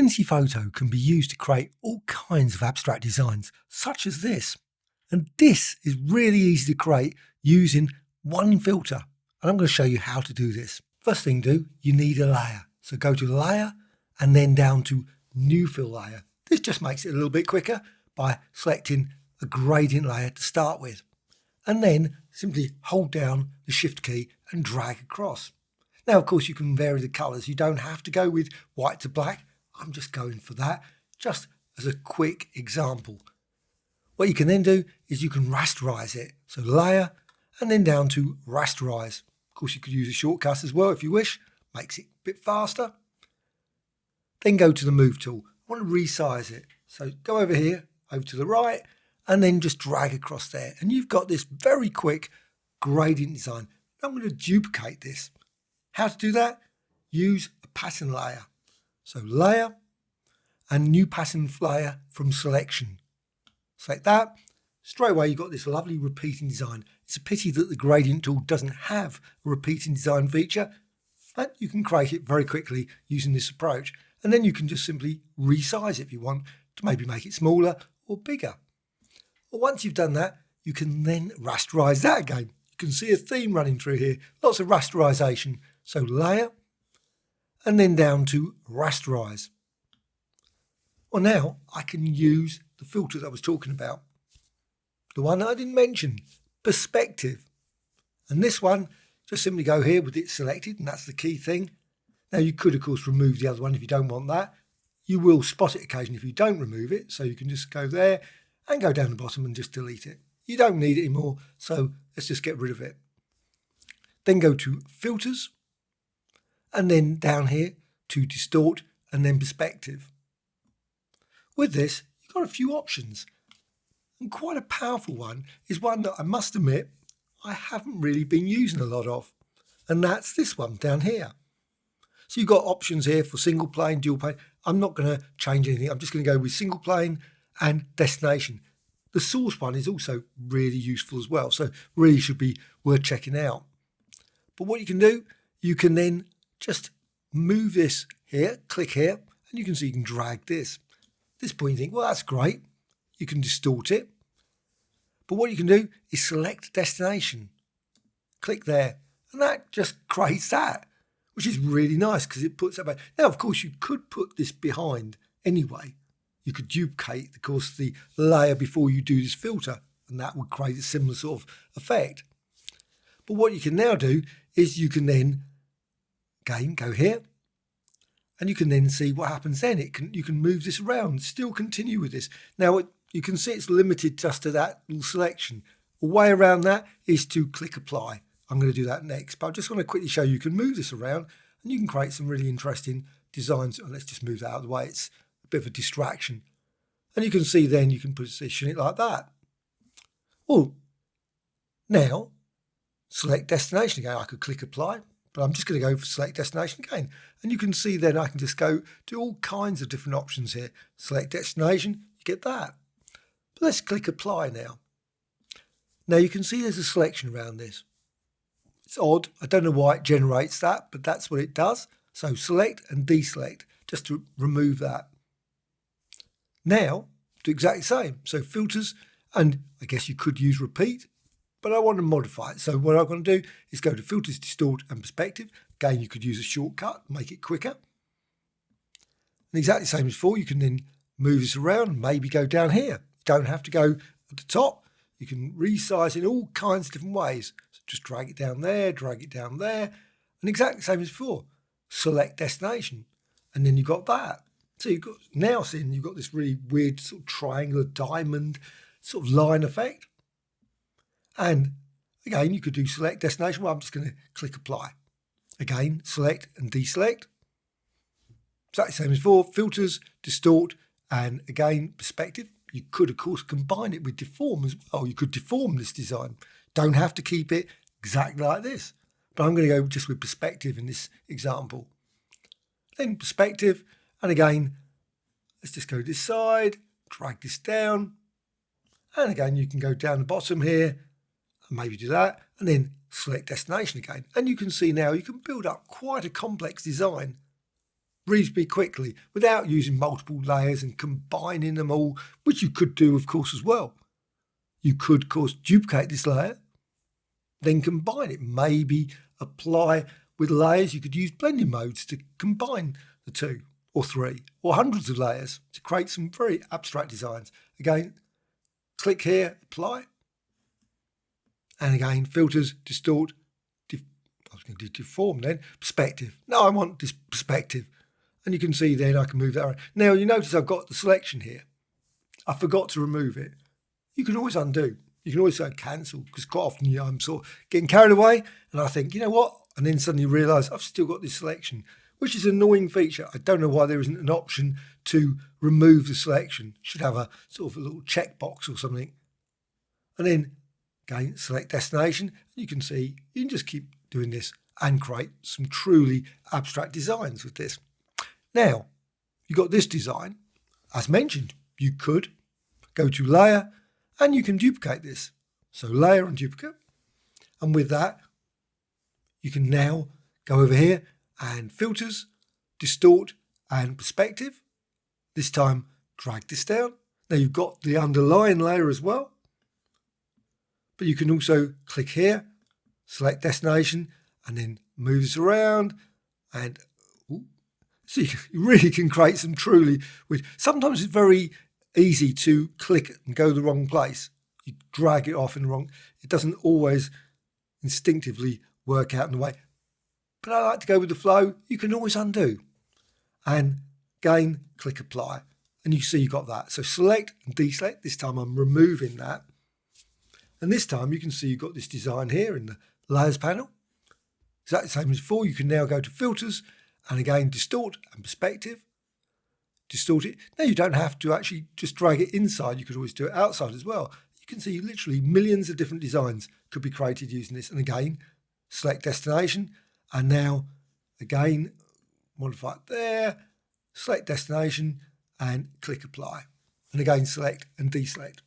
Affinity Photo can be used to create all kinds of abstract designs, such as this. And this is really easy to create using one filter. And I'm going to show you how to do this. First thing to do, you need a layer. So go to Layer and then down to New Fill Layer. This just makes it a little bit quicker by selecting a gradient layer to start with. And then simply hold down the Shift key and drag across. Now, of course, you can vary the colours. You don't have to go with white to black. I'm just going for that, just as a quick example. What you can then do is you can rasterize it. So Layer and then down to rasterize. Of course, you could use a shortcut as well if you wish. Makes it a bit faster. Then go to the Move tool. I want to resize it. So go over here, over to the right, and then just drag across there. And you've got this very quick gradient design. I'm going to duplicate this. How to do that? Use a pattern layer. So Layer and New Pattern Layer from Selection. Select that. Straight away you've got this lovely repeating design. It's a pity that the gradient tool doesn't have a repeating design feature, but you can create it very quickly using this approach. And then you can just simply resize it if you want to maybe make it smaller or bigger. Well, once you've done that, you can then rasterize that again. You can see a theme running through here. Lots of rasterization. So Layer and then down to rasterize. Well, now I can use the filter that I was talking about. The one that I didn't mention, perspective. And this one, just simply go here with it selected, and that's the key thing. Now you could, of course, remove the other one if you don't want that. You will spot it occasionally if you don't remove it. So you can just go there and go down the bottom and just delete it. You don't need it anymore, so let's just get rid of it. Then go to Filters, and then down here to Distort, and then Perspective. With this, you've got a few options. And quite a powerful one is one that I must admit I haven't really been using a lot of. And that's this one down here. So you've got options here for single plane, dual plane. I'm not going to change anything. I'm just going to go with single plane and destination. The source one is also really useful as well. So really should be worth checking out. But what you can do, you can then just move this here, click here, and you can see you can drag this. At this point you think, well, that's great. You can distort it. But what you can do is select destination. Click there, and that just creates that, which is really nice because it puts that back. Now, of course, you could put this behind anyway. You could duplicate, of course, the layer before you do this filter, and that would create a similar sort of effect. But what you can now do is you can then, again, go here, and you can then see what happens then. You can move this around, still continue with this. Now, you can see it's limited just to that little selection. A way around that is to click Apply. I'm going to do that next, but I just want to quickly show you can move this around and you can create some really interesting designs. Oh, let's just move that out of the way. It's a bit of a distraction. And you can see then you can position it like that. Well, now select destination again. I could click Apply, but I'm just going to go for select destination again. And you can see then I can just go to all kinds of different options here. Select destination, you get that. But let's click Apply now. Now you can see there's a selection around this. It's odd. I don't know why it generates that, but that's what it does. So select and deselect just to remove that. Now do exactly the same. So filters, and I guess you could use repeat, but I want to modify it. So what I'm going to do is go to Filters, Distort and Perspective. Again, you could use a shortcut, make it quicker. And exactly the same as before, you can then move this around and maybe go down here. You don't have to go at the top. You can resize in all kinds of different ways. So just drag it down there, and exactly the same as before. Select destination, and then you've got that. So you've got now seeing you've got this really weird sort of triangular diamond sort of line effect. And again, you could do select destination. Well, I'm just going to click Apply. Again, select and deselect. Exactly the same as before. Filters, Distort, and again, Perspective. You could, of course, combine it with Deform as well. You could deform this design. Don't have to keep it exactly like this. But I'm going to go just with Perspective in this example. Then Perspective, and again, let's just go this side, drag this down. And again, you can go down the bottom here, and maybe do that, and then select destination again. And you can see now you can build up quite a complex design reasonably quickly without using multiple layers and combining them all, which you could do, of course, as well. You could, of course, duplicate this layer, then combine it. Maybe apply with layers. You could use blending modes to combine the two or three or hundreds of layers to create some very abstract designs. Again, click here, apply. And again, filters, distort, I was going to do deform then, perspective. No, I want this perspective. And you can see then I can move that around. Now you notice I've got the selection here. I forgot to remove it. You can always undo. You can always say cancel, because quite often I'm sort of getting carried away and I think, you know what? And then suddenly realise I've still got this selection, which is an annoying feature. I don't know why there isn't an option to remove the selection. Should have a sort of a little checkbox or something. And then again, select destination. You can see you can just keep doing this and create some truly abstract designs with this. Now, you've got this design. As mentioned, you could go to layer and you can duplicate this. So layer and duplicate. And with that, you can now go over here and filters, distort and perspective. This time, drag this down. Now you've got the underlying layer as well. But you can also click here, select destination, and then move this around. And so you really can create some truly, which sometimes it's very easy to click and go the wrong place. You drag it off in the wrong, it doesn't always instinctively work out in the way. But I like to go with the flow. You can always undo. And again, click apply. And you see you got that. So select and deselect. This time I'm removing that. And this time you can see you've got this design here in the layers panel. Exactly the same as before. You can now go to filters and again distort and perspective. Distort it. Now you don't have to actually just drag it inside. You could always do it outside as well. You can see literally millions of different designs could be created using this. And again, select destination. And now again, modify it there. Select destination and click apply. And again, select and deselect.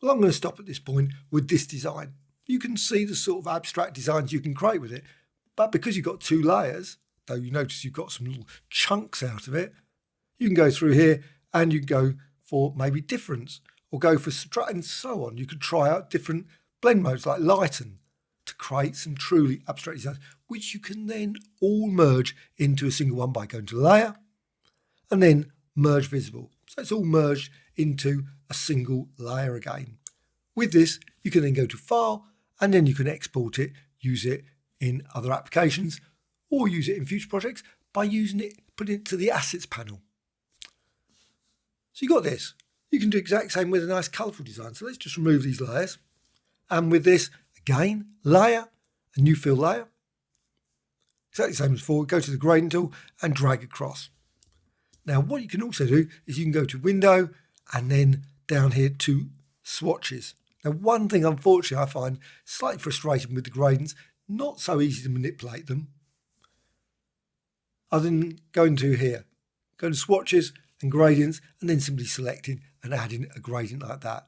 Well, I'm going to stop at this point with this design. You can see the sort of abstract designs you can create with it. But because you've got two layers, though you notice you've got some little chunks out of it, you can go through here and you can go for maybe difference or go for subtract and so on. You could try out different blend modes like lighten to create some truly abstract designs, which you can then all merge into a single one by going to layer and then merge visible. So it's all merged into a single layer again. With this, you can then go to file and then you can export it, use it in other applications or use it in future projects by using it, putting it to the assets panel. So you got this. You can do the exact same with a nice colourful design. So let's just remove these layers. And with this, again, layer, a new fill layer. Exactly the same as before. Go to the gradient tool and drag across. Now, what you can also do is you can go to window and then down here to swatches. Now, one thing, unfortunately, I find slightly frustrating with the gradients, not so easy to manipulate them. Other than going to here, go to swatches and gradients and then simply selecting and adding a gradient like that.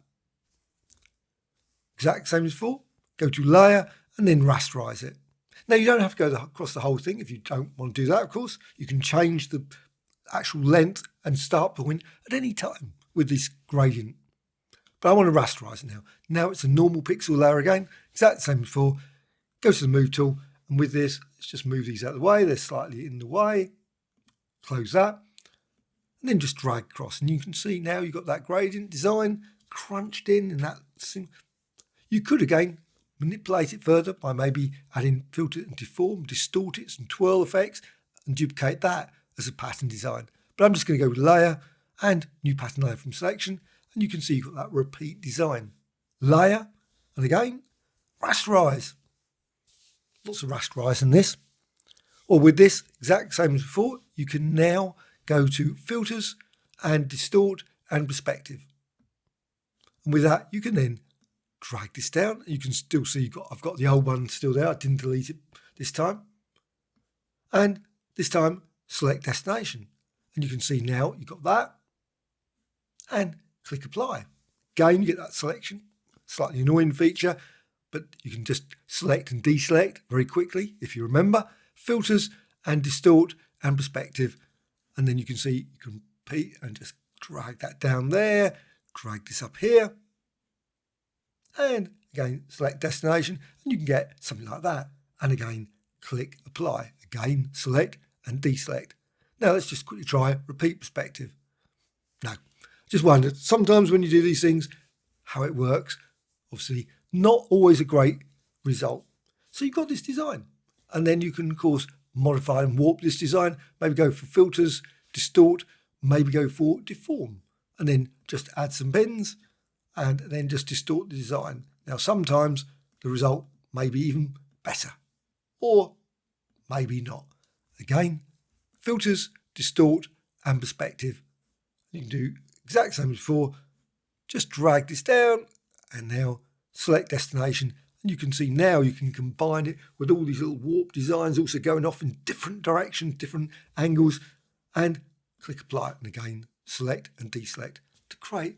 Exact same as before. Go to layer and then rasterize it. Now, you don't have to go across the whole thing if you don't want to do that, of course. You can change the actual length and start point at any time with this gradient. But I want to rasterize it now. Now it's a normal pixel layer again, exactly the same as before. Go to the move tool, and with this, let's just move these out of the way. They're slightly in the way. Close that. And then just drag across. And you can see now you've got that gradient design crunched in that thing. You could again manipulate it further by maybe adding filter and deform, distort it, some twirl effects, and duplicate that as a pattern design. But I'm just going to go with layer and new pattern layer from selection, and you can see you've got that repeat design. Layer, and again, rasterize. Lots of rasterize in this. Or with this, exact same as before, you can now go to filters and distort and perspective. And with that, you can then drag this down. You can still see I've got the old one still there. I didn't delete it this time. And this time, select destination. And you can see now you've got that. And click apply. Again, you get that selection. Slightly annoying feature, but you can just select and deselect very quickly if you remember. Filters and distort and perspective. and then you can see you can repeat and just drag that down there, drag this up here, and again select destination, and you can get something like that. And again click apply, again select and deselect. Now let's just quickly try repeat perspective. Now just wondered sometimes when you do these things how it works. Obviously not always a great result. So you've got this design, and then you can of course modify and warp this design, maybe go for filters, distort, maybe go for deform, and then just add some bends and then just distort the design. Now sometimes the result may be even better, or maybe not. Again, filters, distort and perspective. You can do exact same as before, just drag this down and now select destination, and you can see now you can combine it with all these little warp designs also going off in different directions, different angles, and click apply, and again select and deselect to create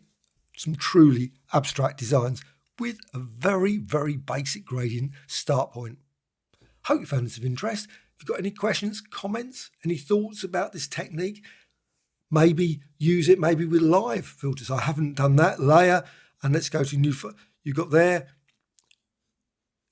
some truly abstract designs with a very, very basic gradient start point. Hope you found this of interest. If you've got any questions, comments, any thoughts about this technique, maybe use it maybe with live filters. I haven't done that. Layer, and let's go to new. You've got there,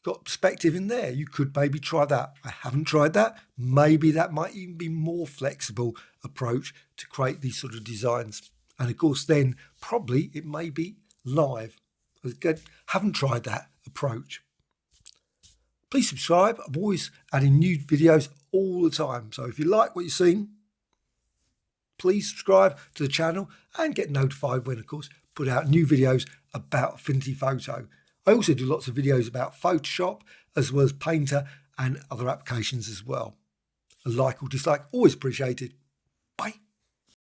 got perspective in there. You could maybe try that. I haven't tried that. Maybe that might even be more flexible approach to create these sort of designs. And of course then probably it may be live. I haven't tried that approach. Please subscribe. I'm always adding new videos all the time. So if you like what you've seen, please subscribe to the channel and get notified when, of course, put out new videos about Affinity Photo. I also do lots of videos about Photoshop as well as Painter and other applications as well. A like or dislike, always appreciated. Bye.